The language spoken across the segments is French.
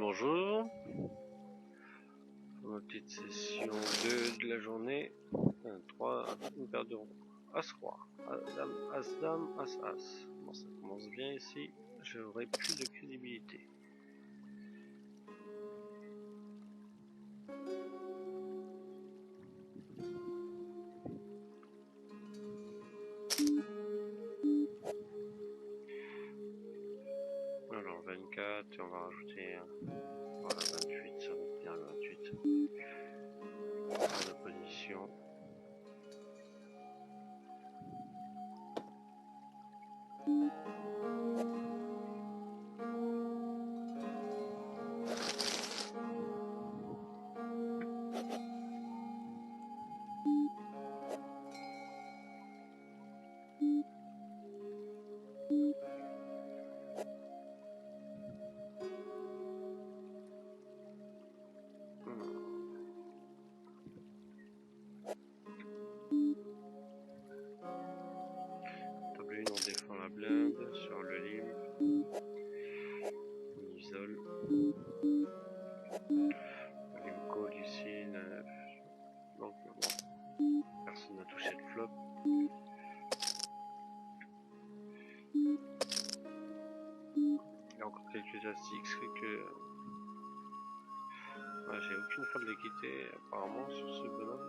Bonjour, ma petite session 2 de la journée. 3, une paire de As-Roi, As-Dame, As-Dame, As-As. Bon, ça commence bien ici, j'aurai plus de crédibilité. Alors 24, et on va rajouter voilà, 28, ça va bien le 28. Hors de position. Table 1, on défend la blinde sur le limbe. On isole. Le limbe call ici, 9. Donc bon, personne n'a touché de flop. Il y a encore quelques astiques, que j'ai aucune fois de l'équité apparemment sur ce bonhomme.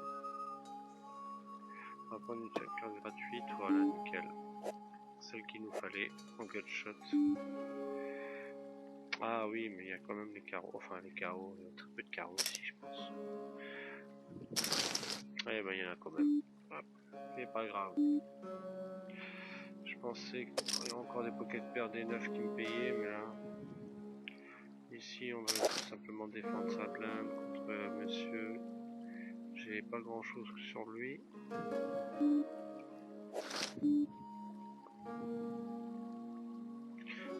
On va prendre une checker gratuite, voilà, nickel. Celle qu'il nous fallait en gutshot. Ah oui, mais il y a quand même les carreaux, enfin les carreaux, il y a très peu de carreaux ici, je pense. Eh ben il y en a quand même. Hop, mais pas grave. Je pensais qu'il y avait encore des pocket pairs des 9 qui me payaient, mais là. Ici, on va tout simplement défendre sa blinde contre monsieur. J'ai pas grand chose sur lui.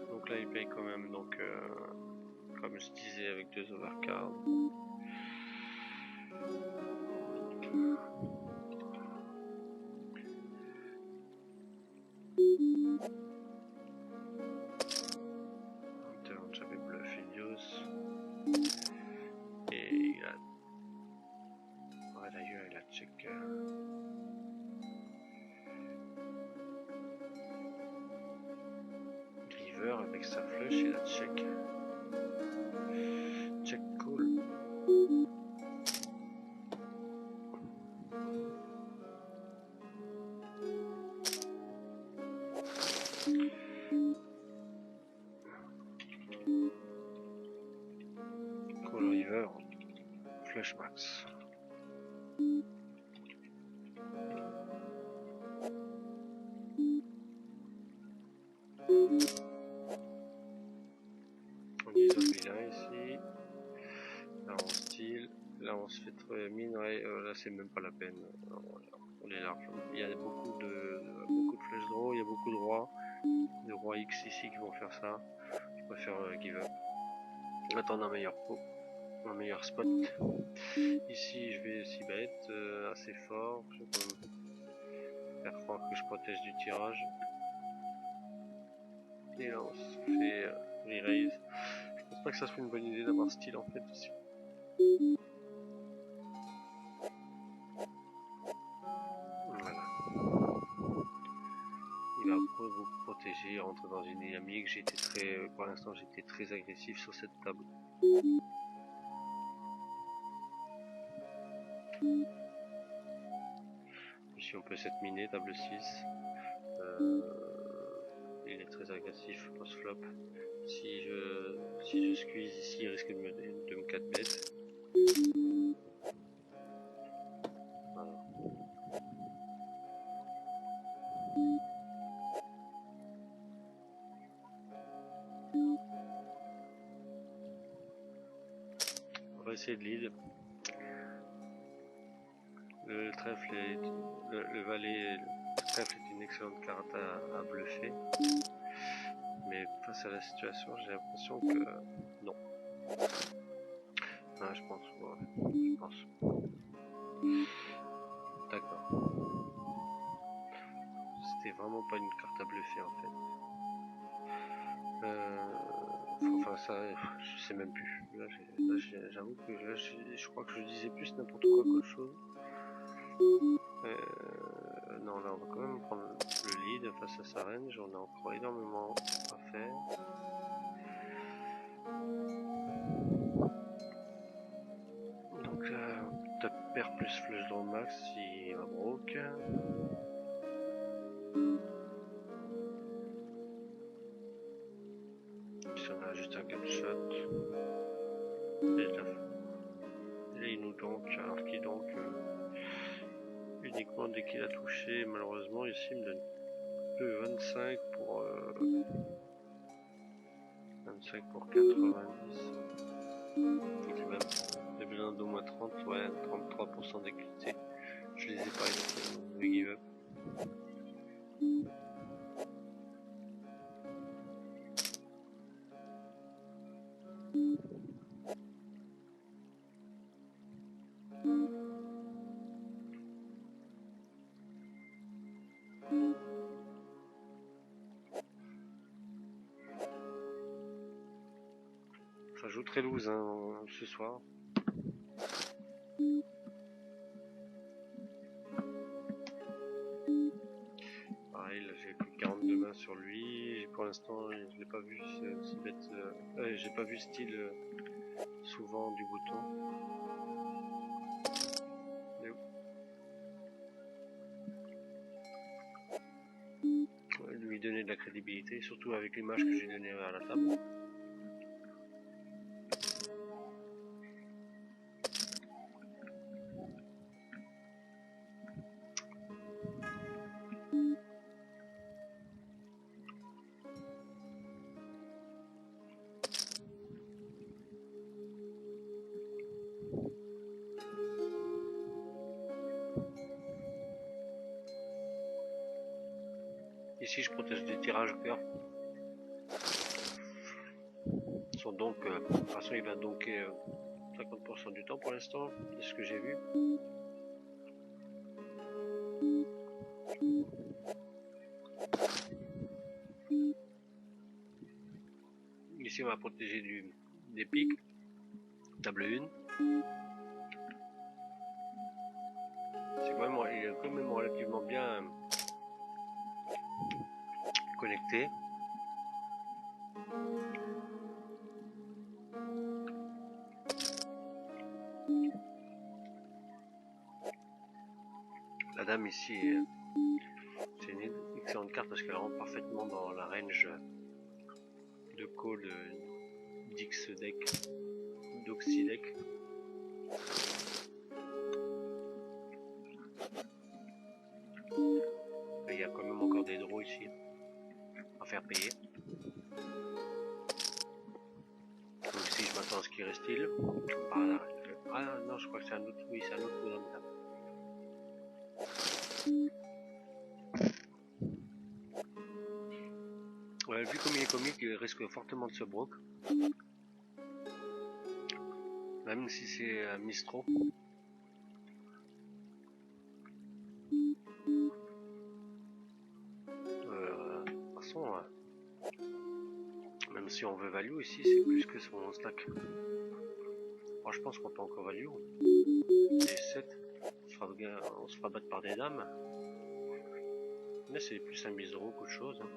Donc là, il paye quand même, donc comme je disais, avec 2 overcards. J'avais bluff Ilios. Et il a. Ouais, d'ailleurs, il a check. River avec sa flush, il a check. Check call. Call river. Flush max. On isole vilain ici. Là on style. Là on se fait mine, ouais, là c'est même pas la peine. On est large. Il y a beaucoup de flash draw, il y a beaucoup de rois X ici qui vont faire ça. Je préfère give up. Attendre un meilleur spot. Ici je vais 6 bêtes, assez fort. Je peux faire croire que je protège du tirage. Et là on se fait re-raise. Je pense pas que ça soit une bonne idée d'avoir style en fait ici. Voilà. Il va vous protéger, rentrer dans une dynamique. Pour l'instant j'étais très agressif sur cette table. Ici on peut cette miner, table 6. Il est très agressif post-flop. Si je squeeze ici, il risque de me 4 bêtes. Voilà. On va essayer de lead. Le trèfle est, le valet, le trèfle est une excellente carte à bluffer. Mais face à la situation, j'ai l'impression que non. Ah, je pense, ouais, je pense. D'accord. C'était vraiment pas une carte à bluffer en fait. Enfin ça, je sais même plus. Là, j'avoue que là, je crois que je disais plus n'importe quoi qu'autre chose. Non, là on va quand même prendre le lead face à Sarange. On a encore énormément à faire. Donc top pair plus flush draw max il va broke. Si on a juste un gap shot. Et il nous donc, alors qu'il donc uniquement dès qu'il a touché, malheureusement ici il me donne peu 25 pour 90. J'ai besoin d'au moins 30, ouais, 33% d'équité. Je les ai pas ici, donc je vais give up. Ça joue très loose hein, ce soir. Pareil, là j'ai plus 42 mains sur lui. Pour l'instant, je l'ai pas vu si bête. J'ai pas vu style souvent du bouton. Lui donner de la crédibilité, surtout avec l'image que j'ai donnée à la table. Ici, je protège des tirages cœur. Donc, de toute façon, il va donker 50% du temps pour l'instant, c'est ce que j'ai vu. Ici, on va protéger des pics. Table 1. Il est quand même relativement bien connecté. La dame ici, c'est une excellente carte parce qu'elle rentre parfaitement dans la range de call d'X deck, d'Oxy deck. Il y a quand même encore des draws ici à faire payer. Donc ici je m'attends à ce qu'il reste il. Ah non, je crois que c'est un autre. Oui, c'est un autre coup dans le vu comme il est comique, il risque fortement de se broke. Même si c'est un Mistro. De toute façon, même si on veut value ici, c'est plus que son stack. Alors, je pense qu'on peut encore value. Et 7, on se fera battre par des dames. Mais c'est plus un mise euro qu'autre chose. Hein.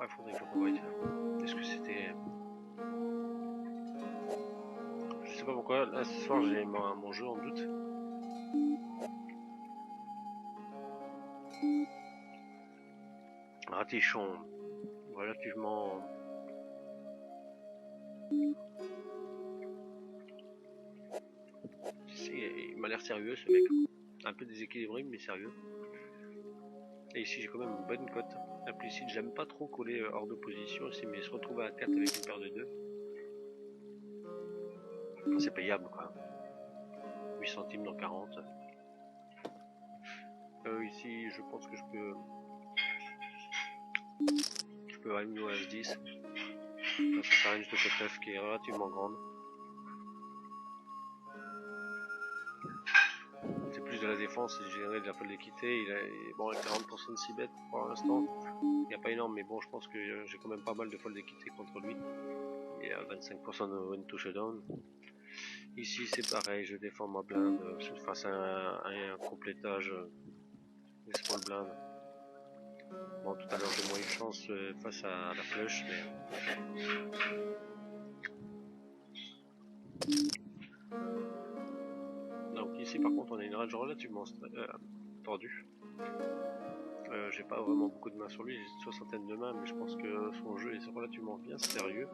Ouais, faudrait que je revoie. Est-ce que c'était... Je sais pas pourquoi, là ce soir j'ai mon jeu en doute. Ratichon, relativement... Il m'a l'air sérieux ce mec. Un peu déséquilibré mais sérieux. Et ici j'ai quand même une bonne cote. Implicite, j'aime pas trop coller hors de position ici, mais se retrouver à 4 avec une paire de 2. C'est payable quoi. 8 centimes dans 40. Ici je pense que je peux aller au H10. Ça c'est un range de cut-off qui est relativement grande. C'est plus de la défense. défense et générer de la folle d'équité. Bon, 40% de 6 bêtes pour l'instant. Il n'y a pas énorme, mais bon, je pense que j'ai quand même pas mal de folle d'équité contre lui. Il y a 25% de win to showdown. Ici, c'est pareil, je défends ma blinde face à un complétage des small blindes. Bon, tout à l'heure, j'ai moins eu de chance face à la flush, mais... Donc ici, par contre, on a une range relativement tordue. J'ai pas vraiment beaucoup de mains sur lui, j'ai une soixantaine de mains, mais je pense que son jeu est relativement bien sérieux.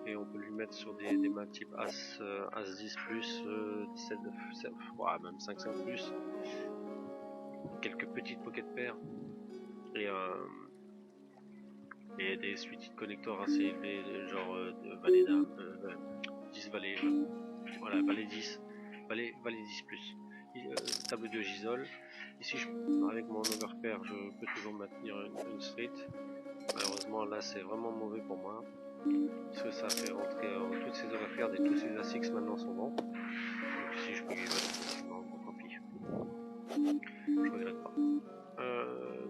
Et on peut lui mettre sur des mains type As, As 10+, 17, ouais, même 5-5+, quelques petites pocket pairs, et des suites de connecteurs assez élevés, genre valet dame, 10 valet, voilà, valet 10, valet 10+. Table de Gisole. Ici, avec mon overpair, je peux toujours maintenir une street. Malheureusement, là, c'est vraiment mauvais pour moi. Parce que ça fait rentrer toutes ces overpairs et tous ces A6 maintenant sont bons. Donc ici, je peux give up. Non, bon, tant pis. Je regrette pas.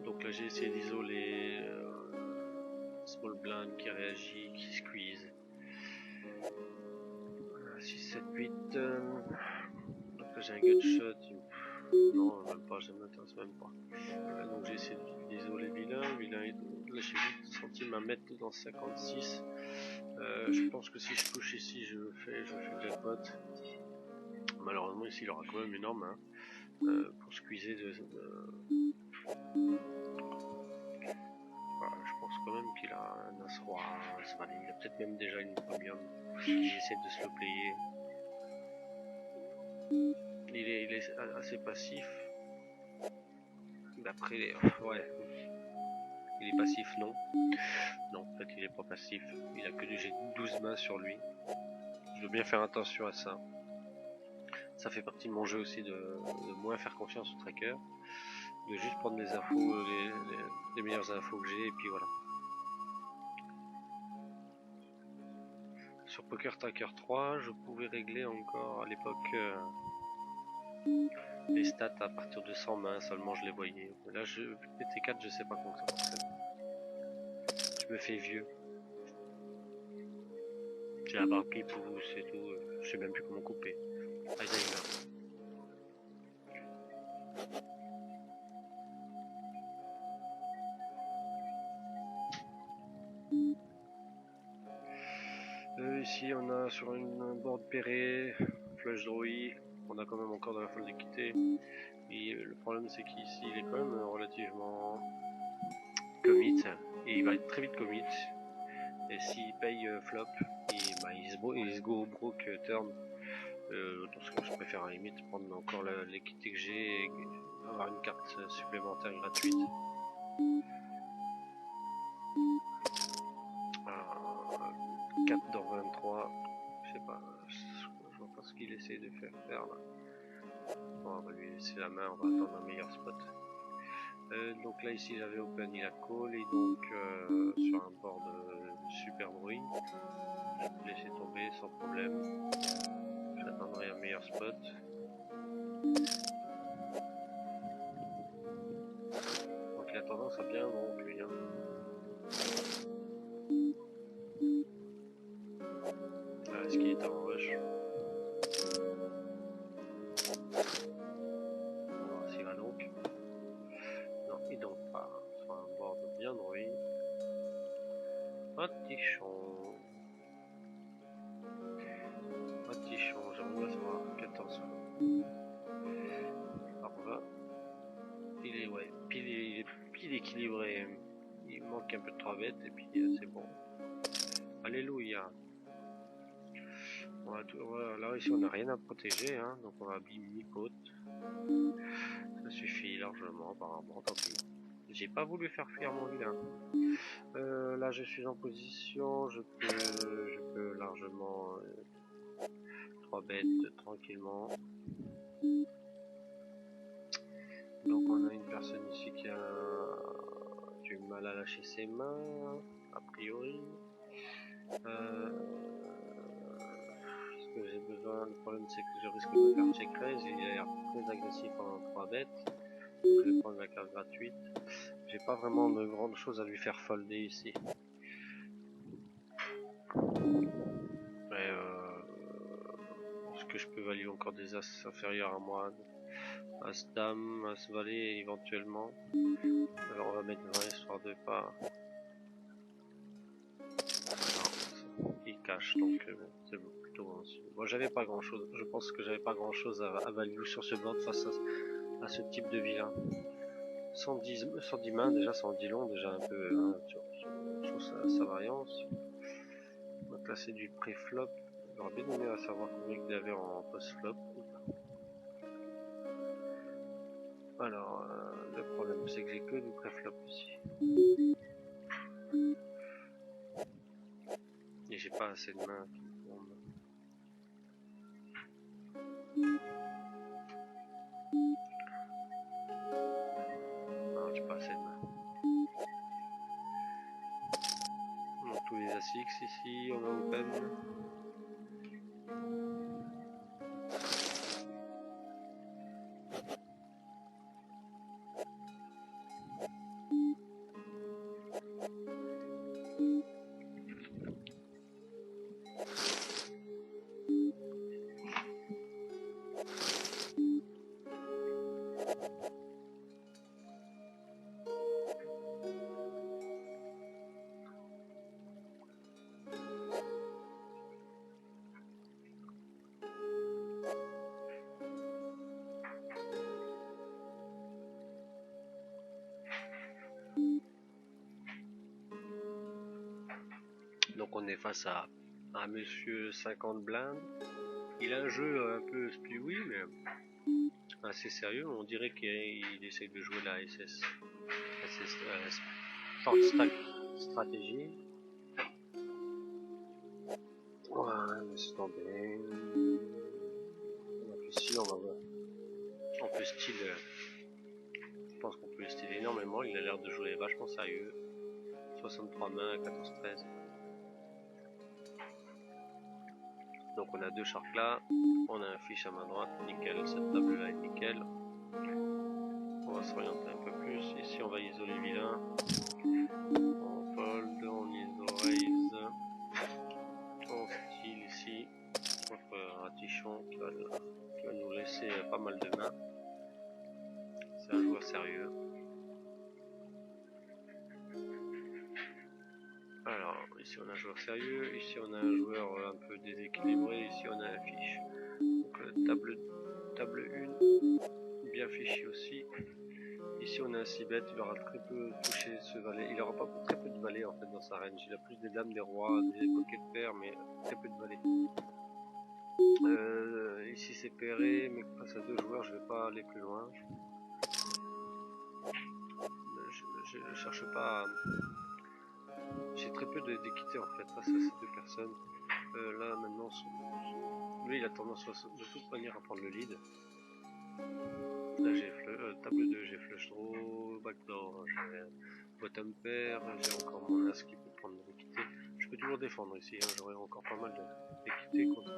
Donc là, j'ai essayé d'isoler small blind qui réagit, qui squeeze. 6, 7, 8. Donc là, j'ai un gutshot. Non, même pas, ça m'intéresse même pas. Donc j'ai essayé d'isoler vilain. Là j'ai 8 centimes à mettre dans 56. Je pense que si je push ici, je fais le jackpot. Malheureusement ici il aura quand même une arme hein, pour squeezer voilà, je pense quand même qu'il a un As-Roi, il a peut-être même déjà une premium qui essaie de se le player. Il est assez passif. D'après, ouais. Il est passif, non. Non, en fait, il est pas passif. Il a que j'ai 12 mains sur lui. Je dois bien faire attention à ça. Ça fait partie de mon jeu aussi de moins faire confiance au tracker. De juste prendre les infos, les meilleures infos que j'ai, et puis voilà. Sur Poker Tracker 3, je pouvais régler encore à l'époque les stats à partir de 100 mains, seulement je les voyais. Mais là, PT4, je sais pas comment ça fonctionne. Je me fais vieux. J'ai la barre qui pousse et tout, je sais même plus comment couper. Alzheimer. Ici on a sur une board pairée, flush draw, on a quand même encore de la folle d'équité. Et le problème c'est qu'ici il est quand même relativement commit, et il va être très vite commit. Et s'il paye flop, il se go broke turn. Dans ce que je préfère à la limite prendre encore l'équité que j'ai et avoir une carte supplémentaire gratuite. 4 dans 23, je sais pas, je vois pas ce qu'il essaie de faire là. Bon, on va lui laisser la main, on va attendre un meilleur spot. Donc là ici j'avais open, il a call et donc sur un board super bruit, je peux laisser tomber sans problème. J'attendrai un meilleur spot. Donc il a tendance à bien donc lui. Hein. Est-ce qu'il est en rush? On va voir s'il va donc. Non, il donc pas. Sur un board bien bruit. Ratichon, j'aimerais bien savoir 14 par 20. Il est ouais, pile équilibré. Il manque un peu de 3 bêtes et puis c'est bon. Alléluia. Là ici on n'a rien à protéger, hein, donc on va mi-côte. Ça suffit largement apparemment, tant pis. J'ai pas voulu faire fuir mon vilain. Là je suis en position, je peux largement 3 bêtes tranquillement. Donc on a une personne ici qui a du mal à lâcher ses mains, a priori. Est-ce que j'ai besoin. Le problème c'est que je risque de me faire check raise, il a l'air très agressif en 3 bêtes. Je vais prendre la carte gratuite. J'ai pas vraiment de grandes choses à lui faire folder ici. Mais est-ce que je peux valider encore des as inférieurs à moi? As dame, as valet éventuellement. Alors on va mettre 20 histoire de pas. Non, il cache donc bon, c'est bon, plutôt bon. Moi j'avais pas grand chose, je pense que j'avais pas grand chose à value sur ce board face à ce type de vilain. 110 mains déjà, 110 long déjà un peu hein, sur sa variance. Donc là c'est du pré-flop. J'aurais bien aimé à savoir combien il avait en post-flop. Alors, le problème c'est que j'ai que du pré-flop ici. Et j'ai pas assez de mains qui me tournent. Non, j'ai pas assez de mains. Donc tous les As-X ici, on va open. Donc on est face à monsieur 50 blindes. Il a un jeu un peu spioui mais assez sérieux. On dirait qu'il essaie de jouer la SS Short Stack Stratégie. Ouais, laisse tomber. Ici on va voir. On peut style. Je pense qu'on peut le style énormément. Il a l'air de jouer vachement sérieux. 63 mains, 14-13. Donc on a deux sharks là, on a un fiche à main droite, nickel, cette table là est nickel. On va s'orienter un peu plus, ici on va isoler le vilain. On fold, on iso raise. On style ici, contre Ratichon qui va nous laisser pas mal de mains. C'est un joueur sérieux. Alors, ici on a un joueur sérieux, ici on a un joueur un peu déséquilibré, ici on a un fiche. Donc table 1, bien fiché aussi. Ici on a un 6 bet, il aura très peu touché ce valet, il aura pas très peu de valets en fait dans sa range, il a plus des dames, des rois, des pocket pairs, mais très peu de valets. Ici c'est pairé, mais face à deux joueurs je vais pas aller plus loin. Je cherche pas... J'ai très peu d'équité en fait face à ces deux personnes. Là maintenant, lui il a tendance de toute manière à prendre le lead. Là j'ai table 2, j'ai flush draw, backdoor, j'ai bottom pair, j'ai encore mon as qui peut prendre de l'équité. Je peux toujours défendre ici, hein, j'aurai encore pas mal d'équité contre...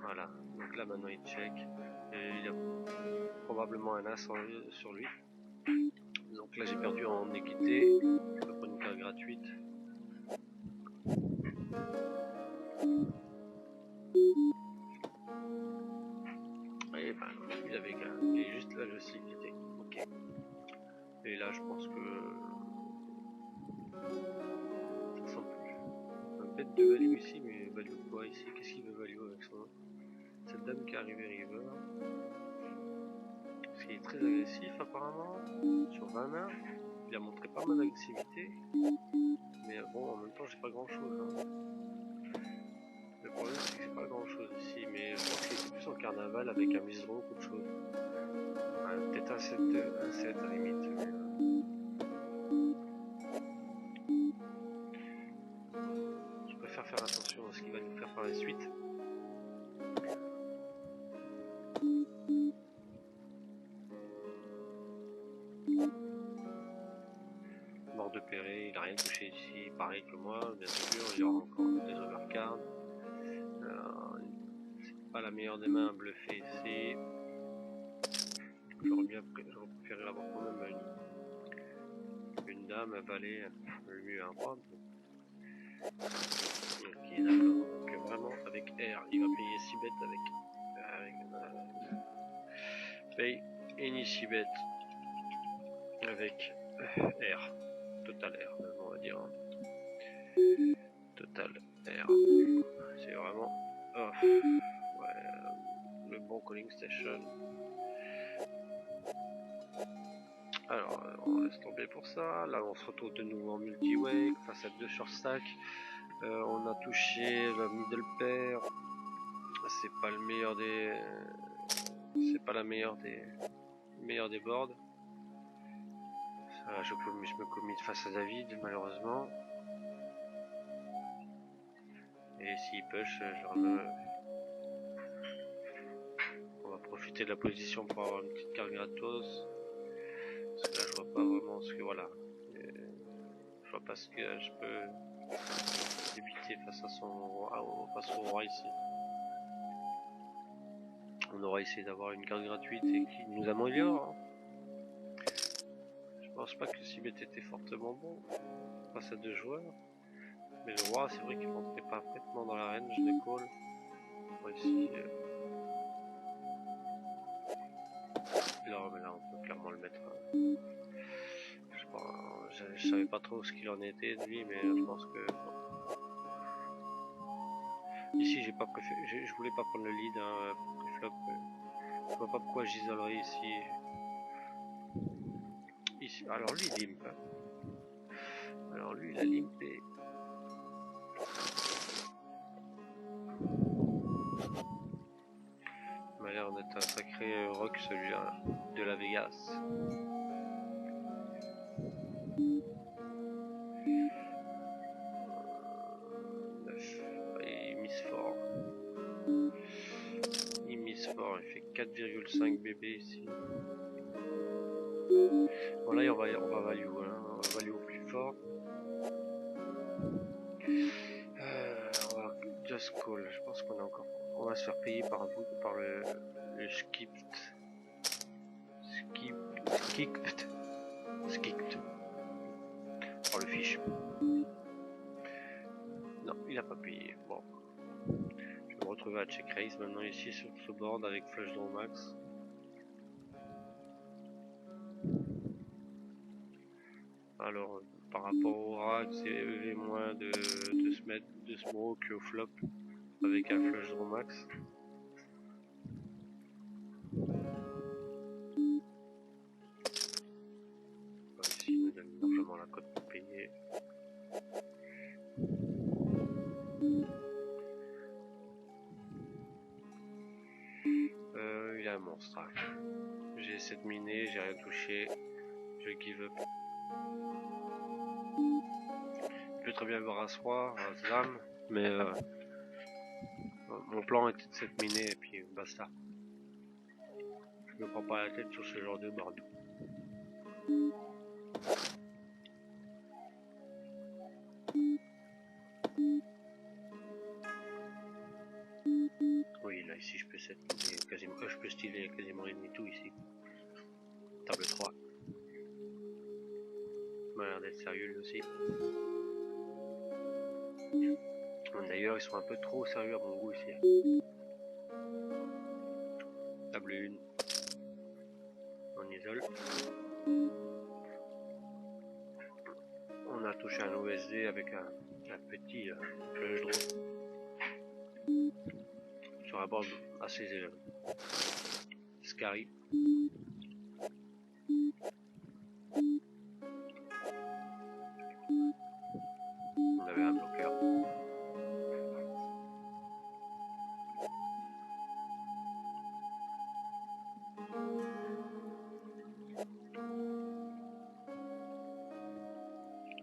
Voilà, donc là maintenant il check, et il a probablement un as sur lui. Donc là j'ai perdu en équité, je peux prendre une carte gratuite. Et ben, il avait gagné, et juste là je suis quitté. Ok. Et là je pense que ça sent plus. Un bête de value ici, mais value quoi ici? Qu'est-ce qu'il veut value avec son nom? Cette dame qui est arrivée river. Parce qu'il est très agressif apparemment. Sur 20 mains, il a montré pas mal d'agressivité. Mais bon, en même temps j'ai pas grand chose. Hein. Le problème c'est que j'ai pas grand chose ici, mais je pense qu'il était plus en carnaval avec un mise-draw qu'autre chose. Peut-être un 7 à la limite. Mais, je préfère faire attention à ce qu'il va nous faire par la suite. Mort de Perret, il a rien touché ici, pareil que moi, bien sûr, il y aura encore des overcards. pas la meilleure des mains bluffée ici. J'aurais préféré l'avoir quand même une dame, un valet, le mieux un roi. Ok, d'accord. Donc vraiment avec R, il va payer 6 bêtes paye any 6 bêtes avec R. Total R, on va dire. Hein. Total R. C'est vraiment ouais, le bon calling station. Alors, on laisse tomber pour ça. Là, on se retrouve de nouveau en multi-wake face à 2 sur stack. On a touché le middle pair. C'est pas le meilleur des. C'est pas la meilleure des boards. Je me commit face à David, malheureusement. Et s'il push, on va profiter de la position pour avoir une petite carte gratos. Parce que là, je vois pas vraiment ce que. Voilà. Je vois pas ce que je peux éviter face à son roi ici. On aura essayé d'avoir une carte gratuite et qui nous améliore. Hein. Je pense pas que Sibet était fortement bon face à 2 joueurs. Mais le roi, c'est vrai qu'il rentrait pas parfaitement dans la range de call. Pour ici. Là, on peut clairement le mettre. Je savais pas trop ce qu'il en était de lui, mais je pense que. Ici, j'ai pas préféré. Je voulais pas prendre le lead hein, pré-flop. Je vois pas pourquoi j'isolerais ici. Alors lui, il limp. Alors lui, il a limpé. Il m'a l'air d'être un sacré rock celui-là, de la Vegas. Il mise fort. Il mise fort, il fait 4,5 bébé ici. Bon là on va value, hein. On va value au plus fort. On va just call, je pense qu'on a encore. On va se faire payer par le skipped. Par le fiche. Non, il a pas payé. Bon. Je vais me retrouver à check raise maintenant ici sur ce board avec flush draw max. Alors par rapport au rack, c'est EV moins de smoke au flop avec un flush draw max. Ici il nous donne largement la cote pour payer. Il a un monstre. J'ai 7 minés, j'ai rien touché. Je give up. Je peux très bien avoir un soir, un zam, mais mon plan était de 7 minés et puis basta. Je me prends pas la tête sur ce genre de board. Oui, là ici je peux quasiment, je peux styler quasiment ennemi tout ici. Table 3. Il m'a l'air d'être sérieux lui aussi. D'ailleurs ils sont un peu trop sérieux à mon goût ici. Table 1. On isole. On a touché un OSD avec un petit flush draw. Sur un board assez scary. On avait un bloqueur.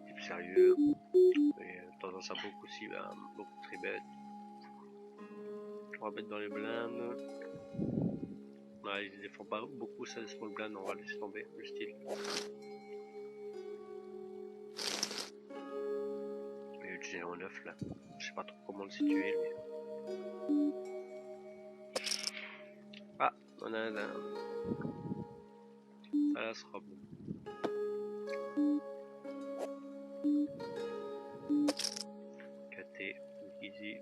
Type sérieux. Et tendance à beaucoup aussi, beaucoup de tribet. 3 bêtes dans les blindes. Ouais, ils défendent pas beaucoup ça, les small blinds, on va laisser tomber le style. Il y a eu le géant 9 là. Je sais pas trop comment le situer lui. Ah, on a un... Ça là sera bon. KT, easy.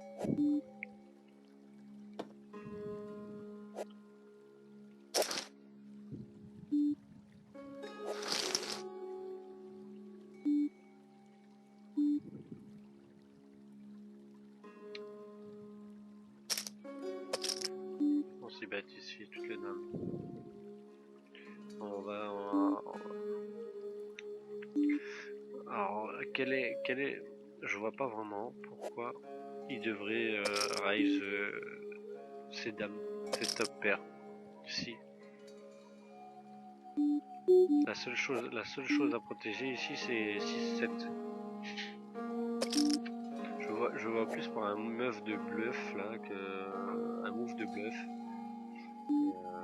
On s'y bat ici, toutes les dames. On va... Alors, quel est... Je vois pas vraiment pourquoi il devrait raise ces dames, ces top pairs ici. La seule chose à protéger ici c'est 6-7. Je vois plus pour un meuf de bluff là que un move de bluff.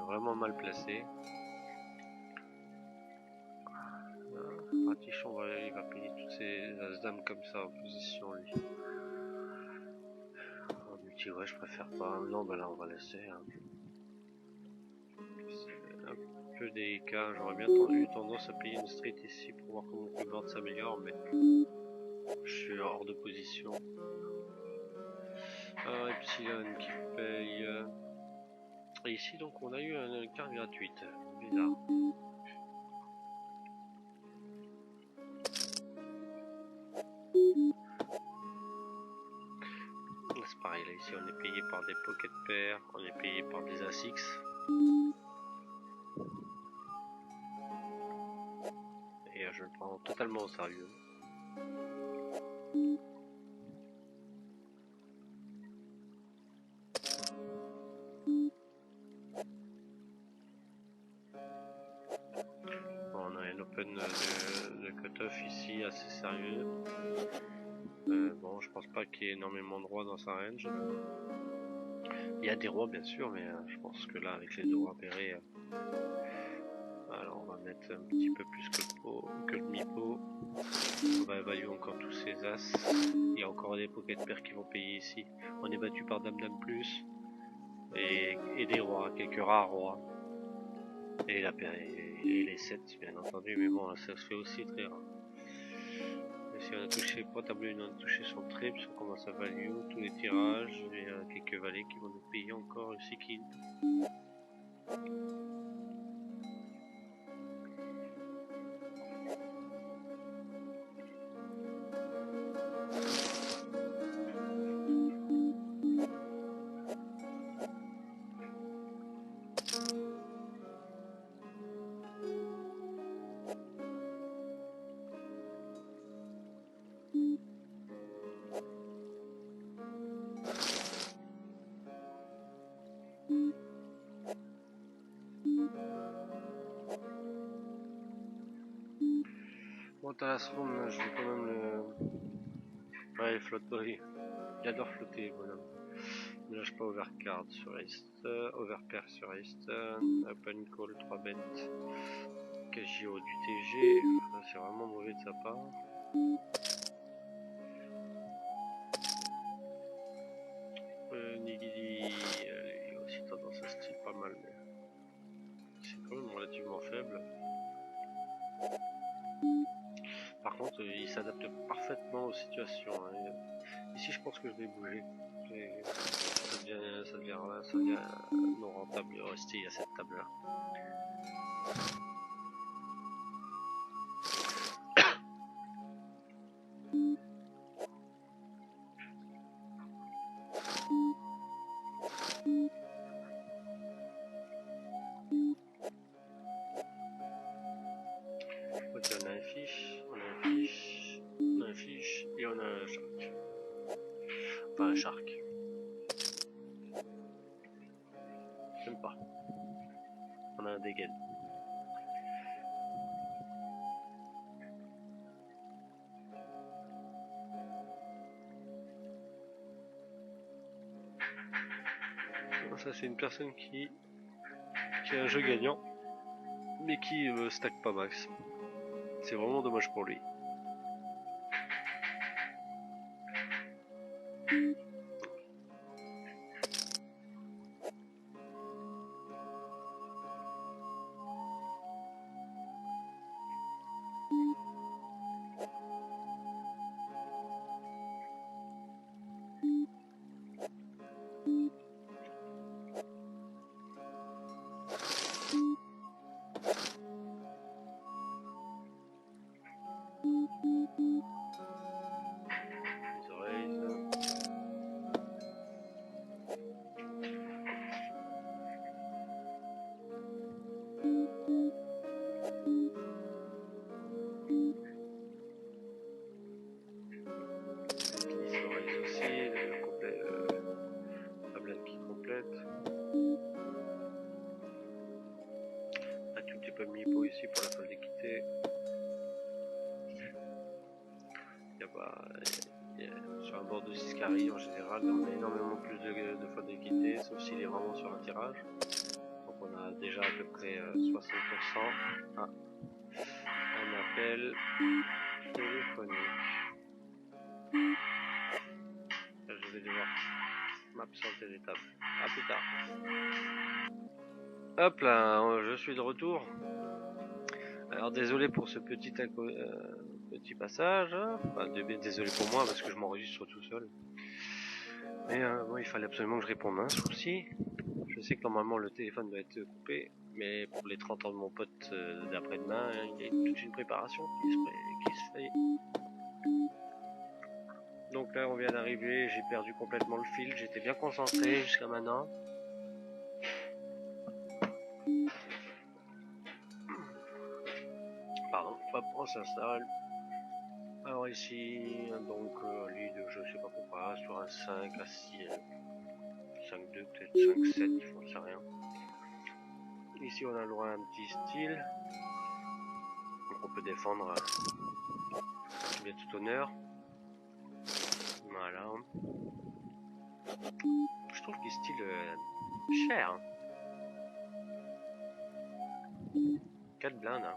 Vraiment mal placé. Ratichon il va payer toutes ces as-dames comme ça en position lui. En multi ouais je préfère pas. Non bah là on va laisser. Hein. C'est un peu délicat, j'aurais bien eu tendance à payer une street ici pour voir comment mon board s'améliore mais je suis hors de position. Un Epsilon qui paye. Et ici donc on a eu une carte gratuite. Bizarre. C'est pareil là ici on est payé par des pocket pairs, on est payé par des As-X. Et je le prends totalement au sérieux. Bon, on a un open de cut-off ici assez sérieux. Bon, je pense pas qu'il y ait énormément de rois dans sa range. Il y a des rois bien sûr, mais je pense que là avec les deux rois pairés, alors on va mettre un petit peu plus que le mi-pot. On va évaluer encore tous ces as. Il y a encore des pocket pairs qui vont payer ici. On est battu par dame-dame plus. Et des rois, quelques rares rois. Et les 7 bien entendu, mais bon ça se fait aussi très rare. Et si on a touché pas tableau, on a touché son triple, on commence à value, tous les tirages, et quelques valets qui vont nous payer encore ici qui. Bon, Talasron, je vais quand même le. Ouais, il flotte pas, il adore flotter, bonhomme. Ne lâche pas overcard sur East, overpair sur East, open call 3 bêtes, KJO du TG, c'est vraiment mauvais de sa part. Nigidi, il a aussi tendance à style pas mal, mais c'est quand même relativement faible. Par contre, il s'adapte parfaitement aux situations. Hein. Ici, je pense que je vais bouger. Ça devient non rentable de rester à cette table-là. Ok, on a un fiche, et on a un shark. Enfin, un shark. J'aime pas. On a un dégaine. Ça, c'est une personne qui a un jeu gagnant, mais qui stack pas max. C'est vraiment dommage pour lui. peu de mipo ici pour la folle d'équité. Il y a pas... sur un bord de Siscari en général, on a énormément plus de folles d'équité, sauf s'il est vraiment sur un tirage. Donc on a déjà à peu près 60%. Ah, un appel téléphonique. Là, je vais devoir m'absenter des tables. A plus tard. Hop là, je suis de retour. Alors désolé pour ce petit passage. Enfin, désolé pour moi parce que je m'enregistre tout seul. Mais bon, il fallait absolument que je réponde à un souci. Je sais que normalement le téléphone doit être coupé, mais pour les 30 ans de mon pote d'après-demain, il y a toute une préparation qui se fait. Donc là on vient d'arriver, j'ai perdu complètement le fil, j'étais bien concentré jusqu'à maintenant. Pardon, hop, on s'installe. Alors ici, donc lead, je sais pas pourquoi, sur un 5 à 6, 5-2, peut-être 5-7, il faut ça rien. Ici on a le droit à un petit style. Donc on peut défendre bien tout honneur. Voilà. Je trouve qu'il style cher. 4 blindes. Hein.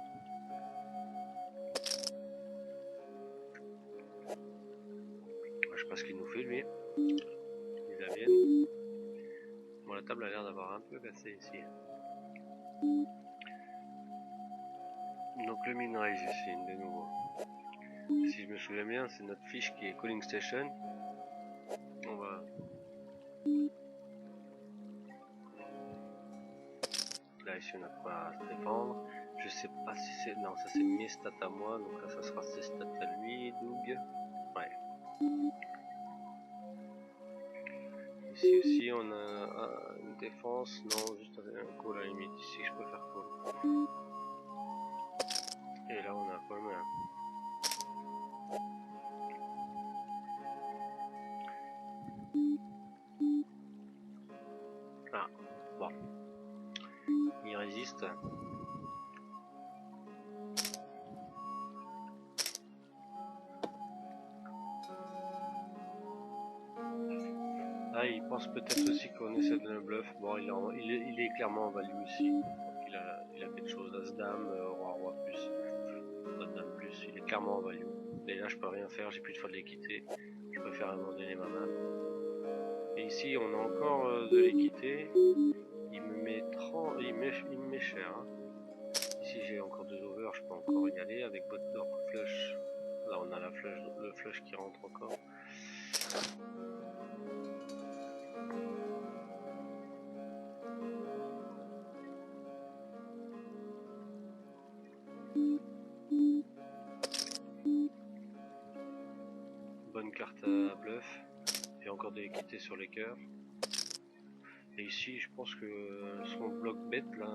Je sais pas ce qu'il nous fait lui. Il la vienne. Bon, la table a l'air d'avoir un peu cassé ici. Donc le min-raise ici, de nouveau. Si je me souviens bien, c'est notre fiche qui est Calling Station. On va... Là ici on a quoi à se défendre. Je sais pas si c'est... Non, ça c'est mes stats à moi, donc là ça sera ses stats à lui, Doug. Ouais. Ici aussi on a une défense, non, juste un call à la limite, ici je peux faire call. Et là on a quand même un... Ah, bon. Il résiste. Ah, il pense peut-être aussi qu'on essaie de le bluff. Bon, il est clairement en value aussi. Donc il a quelque chose, As-Dame, Roi plus, Dame plus, il est clairement en value. Et là je peux rien faire, j'ai plus de fois de l'équité. Je préfère abandonner ma main. Et ici on a encore de l'équité. Il me met 30, il me met cher. Hein. Ici j'ai encore 2 over, je peux encore y aller avec bot d'or flush. Là on a la flush, le flush qui rentre encore. Bonne carte à bluff. Et encore de l'équité sur les cœurs. Et ici je pense que son bloc bête là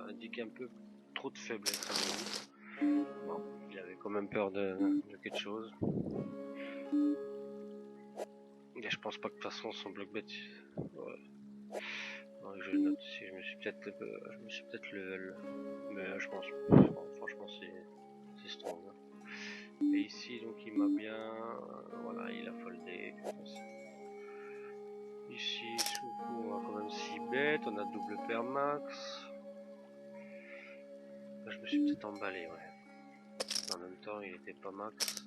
indique un peu trop de faiblesse. Bon, il avait quand même peur de quelque chose. Et je pense pas que de toute façon son bloc bête. Ouais. Ouais, je le note ici, je me suis peut-être level. Mais je pense. Franchement c'est strong. Et ici donc il m'a bien. Voilà, il a foldé. Ici sous le coup on a quand même 6 bêtes, on a double paire max. Là, je me suis peut-être emballé, ouais. En même temps il était pas max.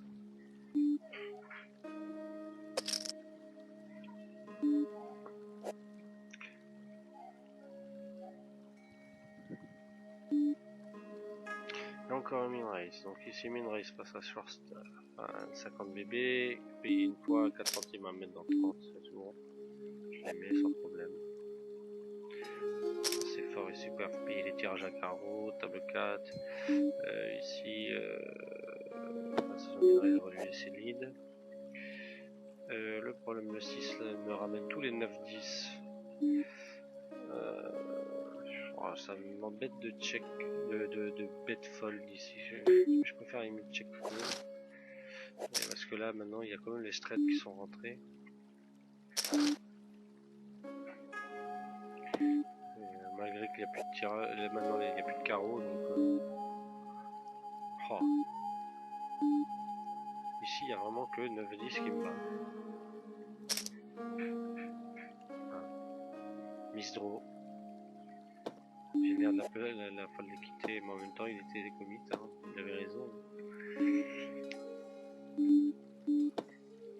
Et encore un min-raise. Donc ici min-raise passe à short 50 BB, payer une fois 4 centimes à mettre dans 30, c'est tout bon. Je les mets sans problème. C'est fort ici, pour payer les tirages à carreau, table 4. Ici, la saison min-raise, on va lui laisser lead. Le problème, le 6 là, me ramène tous les 9-10. Oh, ça m'embête de check, de bet fold ici. Je préfère limite check call. Parce que là maintenant il y a quand même les straights qui sont rentrés. Malgré qu'il n'y a plus de tirage, maintenant il n'y a plus de carreaux, donc... Oh. Ici, il n'y a vraiment que 9-10 qui me bat. Miss Draw. J'ai l'air la fois de les quitter, mais en même temps il était des commits, hein. Il avait raison.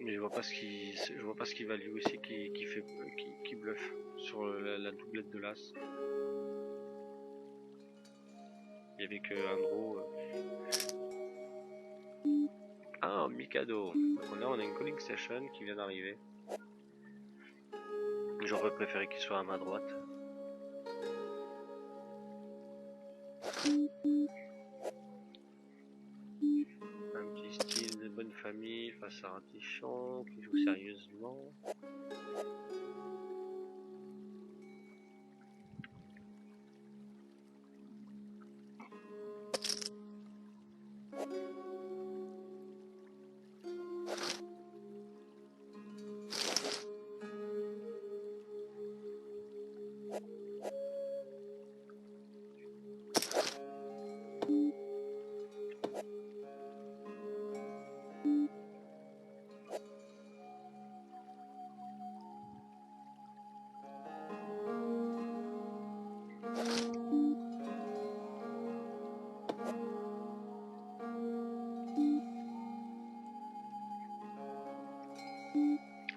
Mais je vois pas ce qu'il value aussi qui bluffe sur la doublette de l'as. Il y avait que un draw. Ah, Mikado. Donc là on a une calling session qui vient d'arriver. J'aurais préféré qu'il soit à ma droite. Un petit style de bonne famille face à Ratichon qui joue sérieusement.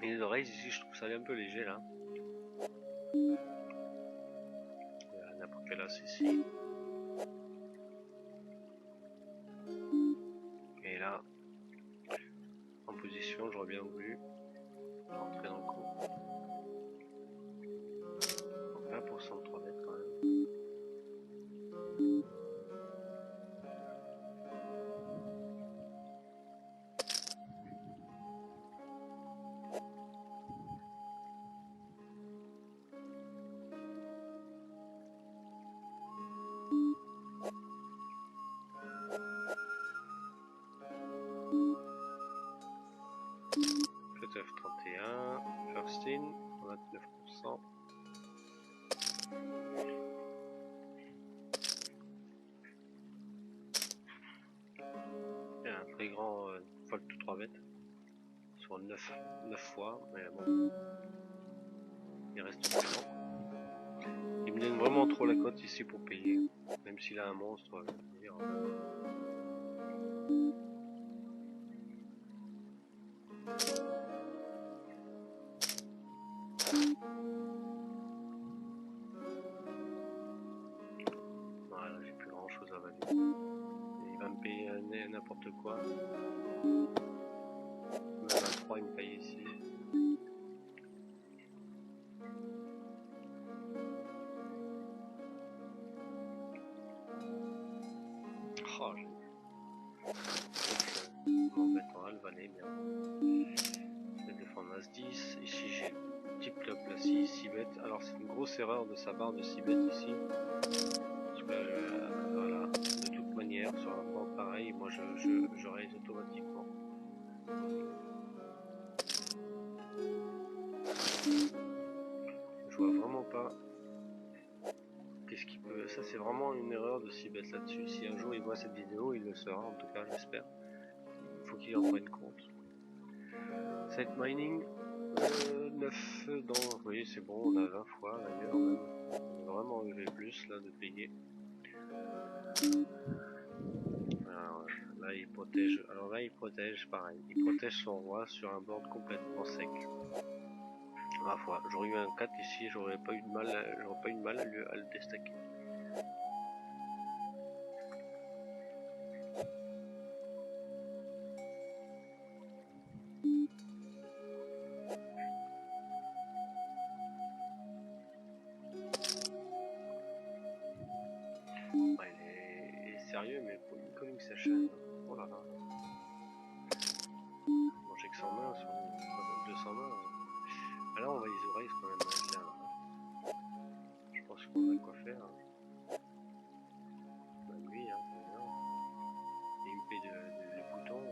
Et les oreilles ici, je trouve ça un peu léger là. N'importe quel as ici. Et là, en position, j'aurais bien voulu rentrer dans le coup. 20% de 3 mètres quand même. Cutoff 31, first in, 29%. Et un très grand fold to 3 mètres. Sur 9 fois, mais bon. Il reste prudent. Il me donne vraiment trop la cote ici pour payer. Même s'il a un monstre, je veux dire. Voilà, j'ai plus grand chose à valider. Il va me payer n'importe quoi. Même à 3, il me paye ici. Oh, m'embête en le valet bien. Je vais défendre as 10. Ici j'ai type club là 6 bêtes. Alors c'est une grosse erreur de sa part de 6 bêtes ici. Parce que voilà, de toute manière sur un board pareil, moi je raise automatiquement. Je vois vraiment pas qu'est-ce qu'il peut. Ça c'est vraiment une erreur de 6 bêtes là-dessus. Si un jour il voit cette vidéo, il le saura, en tout cas j'espère. Il faut qu'il en prenne compte. Site mining 9 dans. Vous voyez c'est bon, on a 20 fois d'ailleurs. On a vraiment eu plus là de payer. Alors, là il protège. Alors là il protège pareil. Il protège son roi sur un board complètement sec. Ma foi, j'aurais eu un 4 ici, j'aurais pas eu de mal, à le déstacker. Ouais, il est sérieux, mais pour une calling session. Oh là là. Bon, j'ai que 100 mains, 200 mains. Ah là, on va les oreilles quand même là. Je pense qu'on a quoi faire. Bah, lui, hein, c'est bien. Et il me paye les boutons.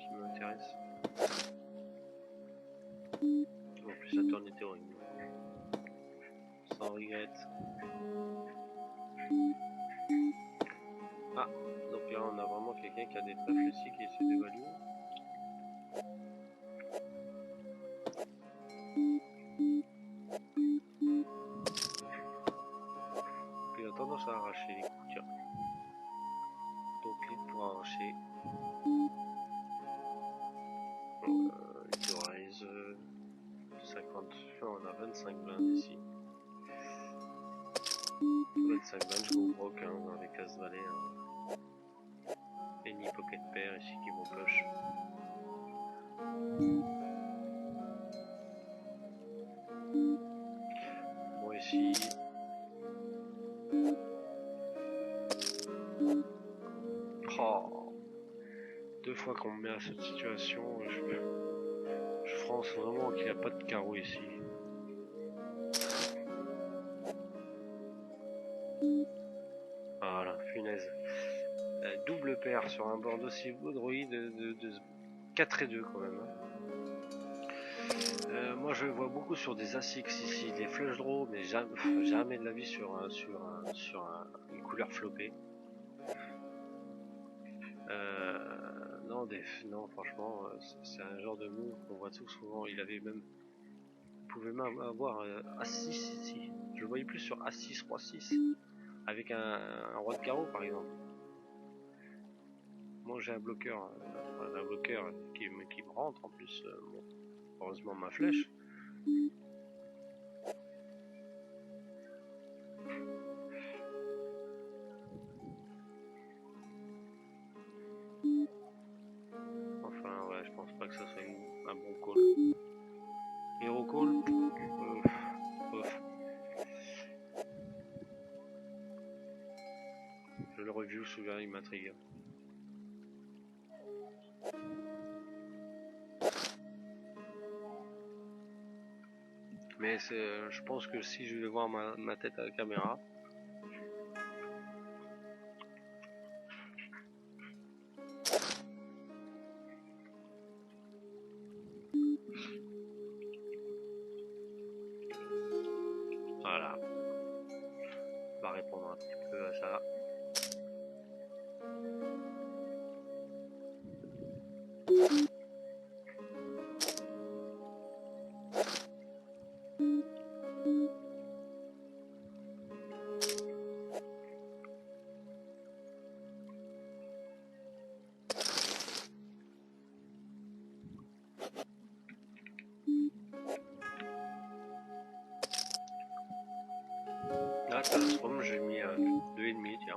qui m'intéresse. En plus la tourne était horrible. Sans regret. Ah, donc là on a vraiment quelqu'un qui a des trèfles ici qui essaie d'évaluer. Il a tendance à arracher les coups, tiens. Donc clic pour arracher. Il rise 50, on a 25 blindes ici. 25 blindes, je vous broque hein, dans les cases valets. Hein. Et ni pocket pair ici qui vont push. Bon ici. Oh. 2 fois qu'on me met à cette situation, je pense vraiment qu'il n'y a pas de carreau ici. Voilà, punaise. Double paire sur un board aussi beau droïde de 4 et 2 quand même. Moi je vois beaucoup sur des ASICs ici, des flush draws, mais jamais de la vie sur une couleur floppée. Non, franchement, c'est un genre de move qu'on voit tout souvent. Il avait même, il pouvait même avoir A6 ici. Je le voyais plus sur A6, Roi6, avec un roi de carreau par exemple. Moi j'ai un bloqueur qui me rentre en plus. Bon, heureusement ma flèche. Enfin ouais, je pense pas que ça soit un bon call. Hero call. Je le review souvent, il m'intrigue. Mais je pense que si je vais voir ma tête à la caméra, voilà, on va répondre un petit peu à ça. Là, Talstrom, j'ai mis 2,5, tiens.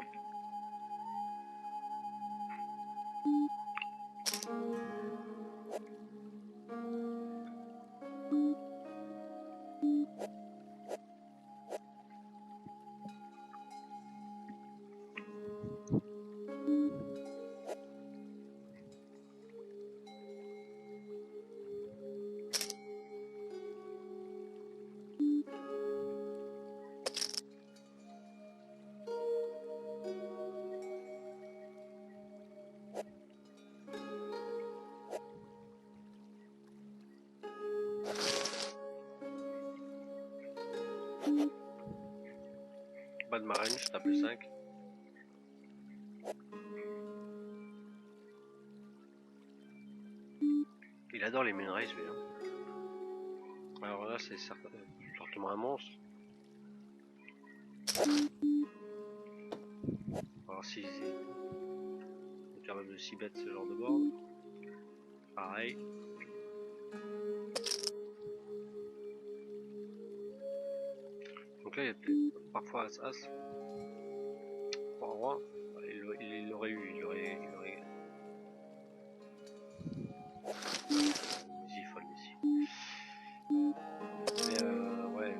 Pas de marraine, je tape le 5. Il adore les Moonrise, lui. Hein. Alors là, c'est certainement un monstre. On va voir s'il est capable de 6 bêtes ce genre de board. Pareil. Donc là, il y a parfois As. Roi, roi. Il l'aurait eu, il aurait. Vas-y, folle ici. Mais ouais,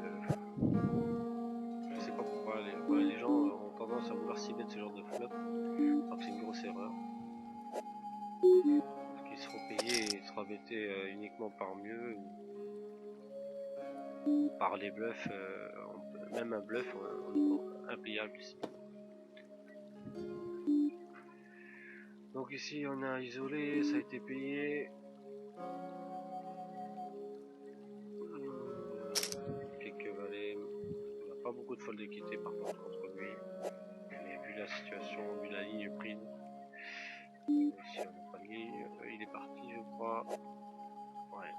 je sais pas pourquoi les gens ont tendance à vouloir 6 bêtes ce genre de flop. Alors que c'est une grosse erreur. Parce qu'ils seront payés et seront bêtés uniquement par mieux ou par les bluffs, même un bluff impayable ici. Donc ici on a isolé, ça a été payé. Quelques valets. On n'a pas beaucoup de folles d'équité par contre contre lui. Mais vu la situation, vu la ligne prise. Ici on n'a pas de ligne. Il est parti je crois. Ouais.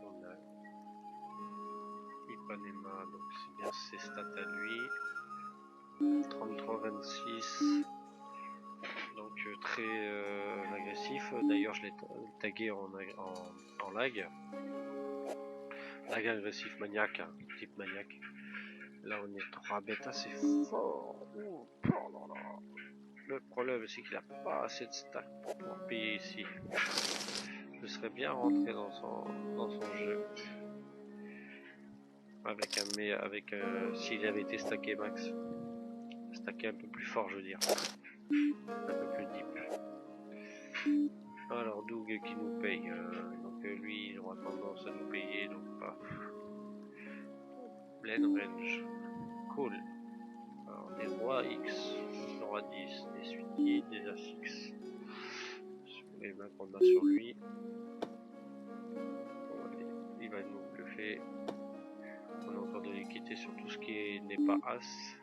On a Ipanema, donc c'est bien ses stats à lui. 33-26. Donc très agressif. D'ailleurs je l'ai tagué en lag. Lag agressif maniaque, hein, type maniaque. Là on est 3 bêtes assez fort. Oh, là là. Le problème c'est qu'il a pas assez de stack pour pouvoir payer ici. Je serais bien rentré dans son jeu. Avec s'il avait été stacké max. Stacké un peu plus fort je veux dire. Un peu plus deep. Alors Doug qui nous paye. Donc lui il aura tendance à nous payer donc pas. Blend range. Cool. Alors des rois X, des rois 10, des suites, des As-X. Sur les mains qu'on a sur lui. Il va nous bluffer. On a encore de l'équité sur tout ce qui n'est pas As.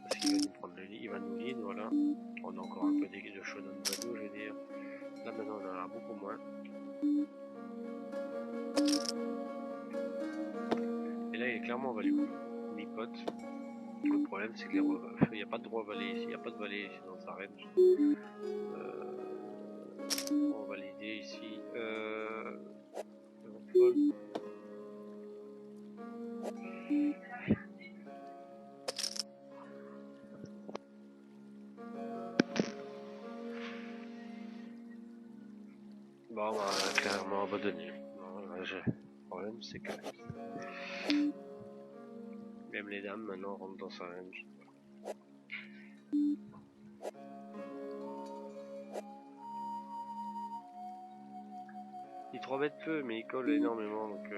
Parce qu'il va nous prendre le lit, il va nous lead, voilà. On a encore un peu de Shonen Value, je veux dire. Là maintenant on en a beaucoup moins. Et là il est clairement value. Mi-pote. Le problème c'est qu'il n'y a pas de droit valet ici, il n'y a pas de valet ici dans sa range. On va valider ici. Bon, on va clairement abandonner. Le problème c'est que même les dames maintenant rentrent dans sa range. Il 3 bêtes peu, mais il colle énormément donc.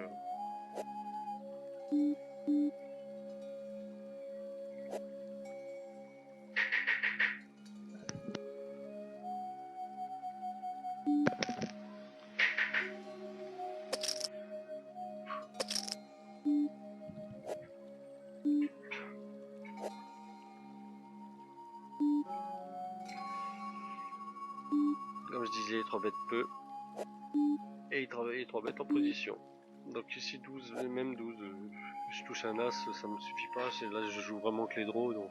Comme je disais, il 3 bêtes peu. Et il travaille 3 bêtes en position. Donc ici 12, même 12, je touche un as, ça me suffit pas. Là je joue vraiment que les draws, donc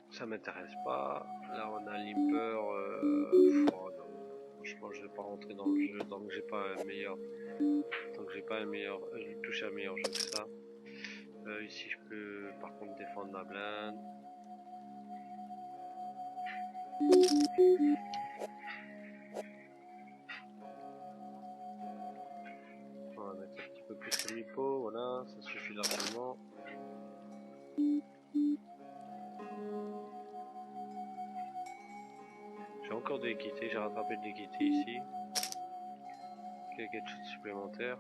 ça m'intéresse pas. Là on a l'imper. Franchement je vais pas rentrer dans le jeu tant que j'ai pas un meilleur. Tant que j'ai pas un meilleur. Je vais toucher un meilleur jeu que ça. Ici je peux par contre défendre ma blinde. On va mettre un petit peu plus de lipo, voilà, ça suffit largement. J'ai encore de l'équité, j'ai rattrapé de l'équité ici. Quelque chose de supplémentaire.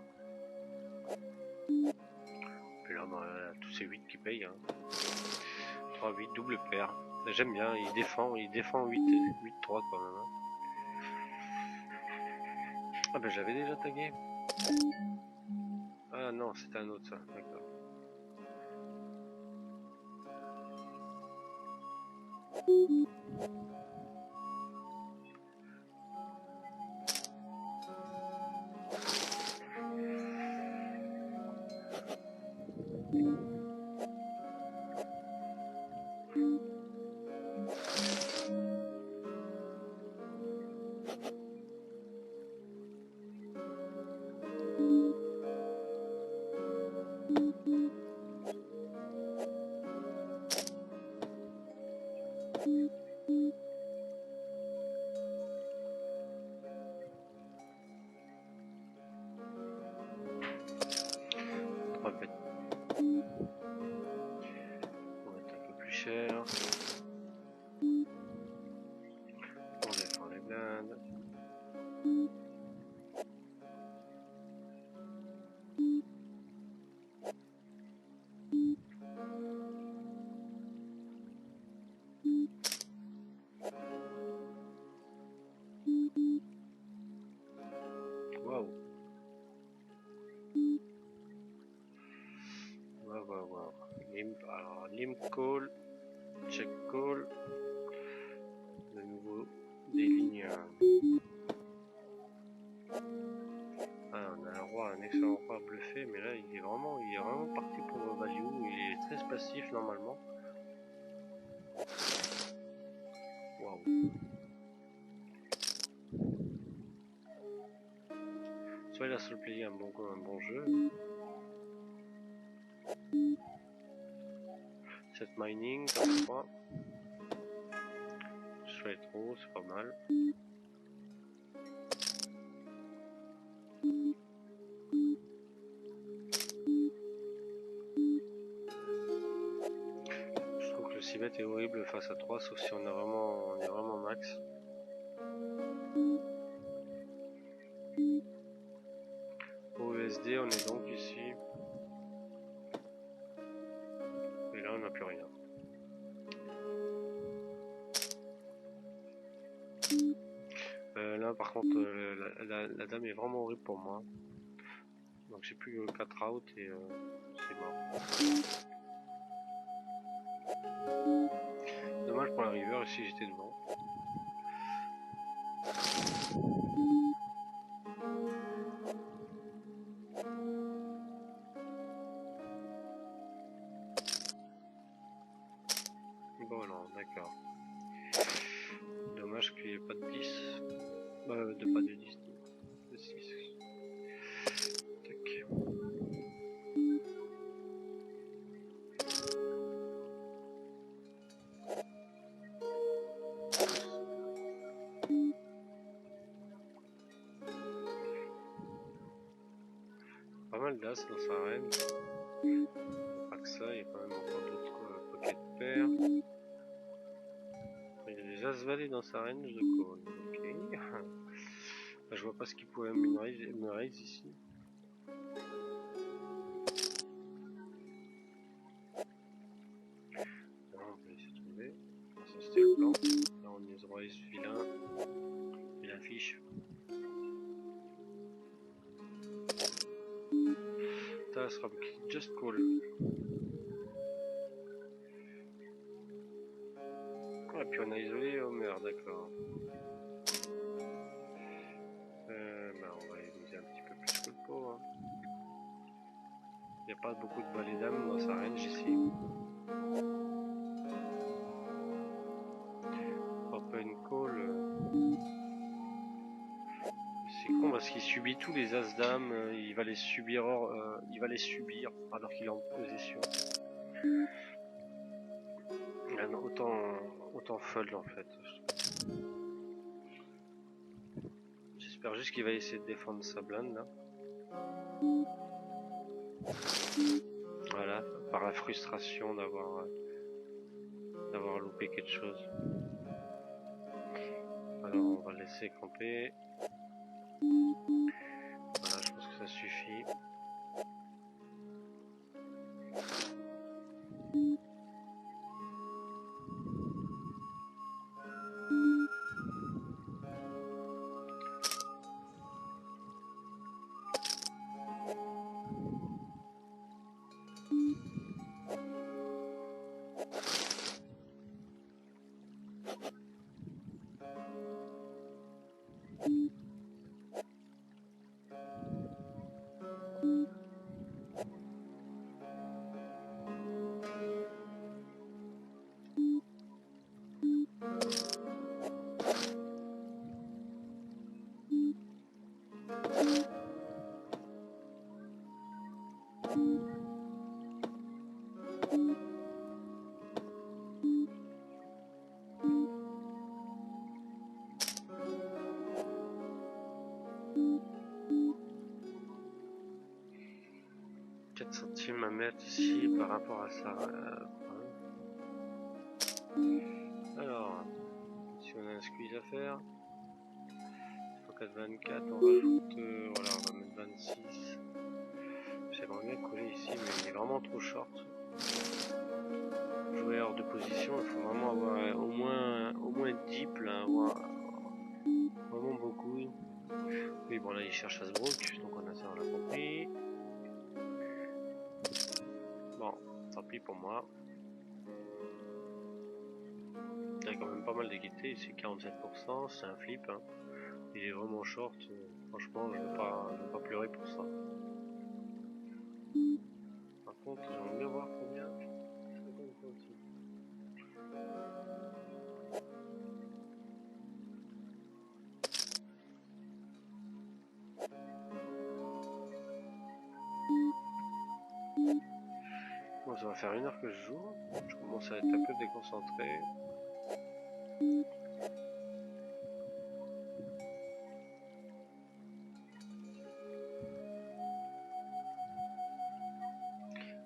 Puis là, tous ces 8 qui payent. Hein. 3, 8, double paire. J'aime bien, il défend 8, 8, 3 quand même. Hein. Ah ben j'avais déjà tagué. Ah non, c'était un autre ça, d'accord. On va être un peu plus cher. On défend les blindes. call, check call. De nouveau des lignes. Ah, on a un roi, un excellent roi bluffé, mais là il est vraiment parti pour le value. Il est très passif normalement. Waouh. Soit il a se plié un bon jeu. Set mining, 3. Je fais trop, c'est pas mal. Je trouve que le 6 est horrible face à 3, sauf si on est vraiment max. Au USD, on est donc ici. Et là, on n'a plus rien. Là, par contre, la dame est vraiment horrible pour moi. Donc, j'ai plus 4 out et c'est mort. Dommage pour la river, ici j'étais devant. Bon, non, d'accord. Dommage qu'il n'y ait pas de 10. Pas de 10, de 6. Tac. Pas mal d'as dans sa reine. Pas que ça, il y a quand même encore d'autres pockets de paires. Il y a des as valets dans sa reine, je call. Ok. Je vois pas ce qu'il pouvait me raise ici. Là, on peut laisser tomber. Ça c'était le plan. Là on est raise vilain. Il affiche. Ça sera just call. Et puis on a isolé Homer, d'accord. On va utiliser un petit peu plus que le pot. Hein. Il n'y a pas beaucoup de balais dames dans sa range ici. Open call. C'est con parce qu'il subit tous les as dames. Il va les subir alors qu'il est en position. Autant fold en fait. J'espère juste qu'il va essayer de défendre sa blinde là. Voilà, par la frustration d'avoir loupé quelque chose. Alors on va le laisser camper. Voilà, je pense que ça suffit. Centimes à mettre ici par rapport à ça. Alors, si on a un squeeze à faire, 24, on rajoute, voilà, on va mettre 26. J'aimerais bien coller ici, mais il est vraiment trop short. Jouer hors de position, il faut vraiment avoir au moins deep là, avoir vraiment beaucoup. Oui, bon là il cherche à se broke, donc on a ça, on l'a compris. Bon, tant pis pour moi. Il y a quand même pas mal d'équité ici, 47%, c'est un flip. Hein. Il est vraiment short, franchement je ne veux pas pleurer pour ça. Par contre j'aimerais bien voir combien. Bon, ça va faire 1 heure que je joue, je commence à être un peu déconcentré.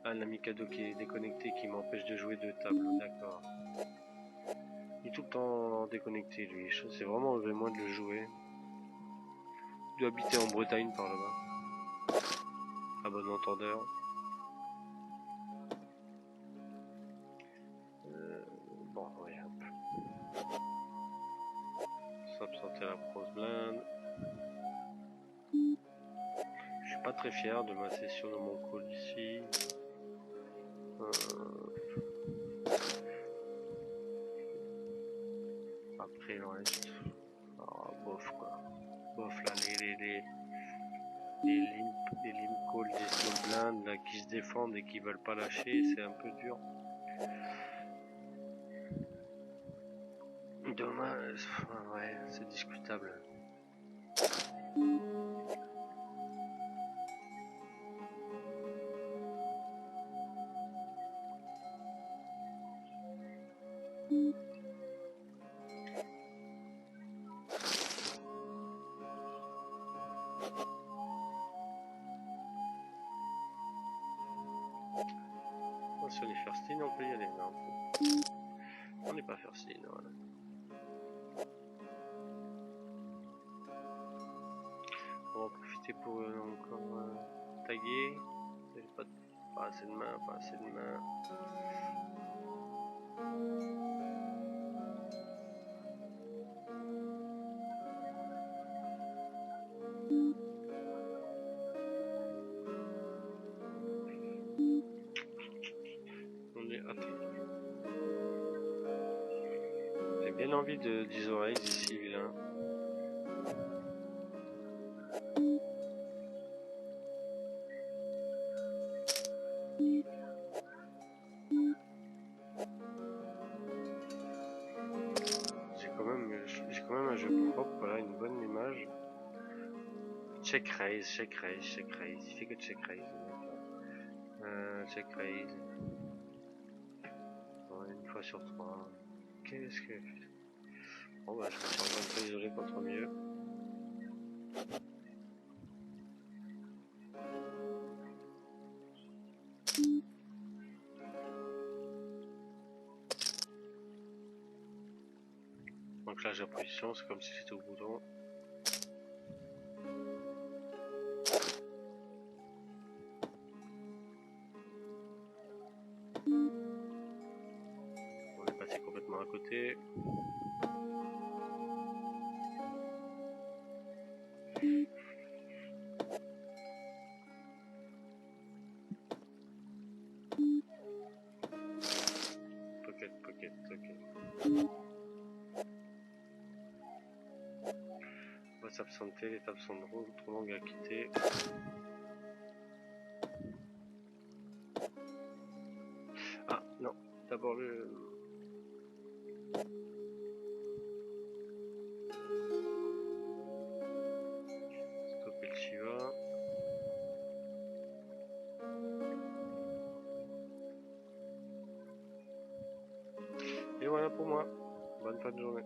Ah, l'Amicado qui est déconnecté, qui m'empêche de jouer 2 tables, d'accord. Il est tout le temps déconnecté lui, c'est vraiment le moins de le jouer. Il doit habiter en Bretagne par là-bas. À bon entendeur. Bon, ouais, hop. S'absenter la prose blinde. Je suis pas très fier de ma session de mon call ici. Après le reste, bof quoi. Bof là, les limp calls des small blinds là, qui se défendent et qui veulent pas lâcher, c'est un peu dur. Dommage, ouais, c'est discutable. Sur les first in, on peut y aller, non? On n'est pas first in, voilà. On va en profiter pour encore taguer. Pas assez de main, pas assez de main. On est J'ai bien envie de d'Isoraise ici, vilain. J'ai quand même un jeu propre, voilà, une bonne image. Check raise, check raise, check raise. Il fait que check raise. Check raise. Bon, 1 fois sur 3. Qu'est-ce que... Bon bah je me sens un peu isolé contre mieux. Donc là j'ai la position, c'est comme si c'était au bouton. On est passé complètement à côté. Pocket, ok. On va s'absenter, l'étape sont trop longues à quitter. Ah non, d'abord le... Stopper le Shiva. Et voilà pour moi. Bonne fin de journée.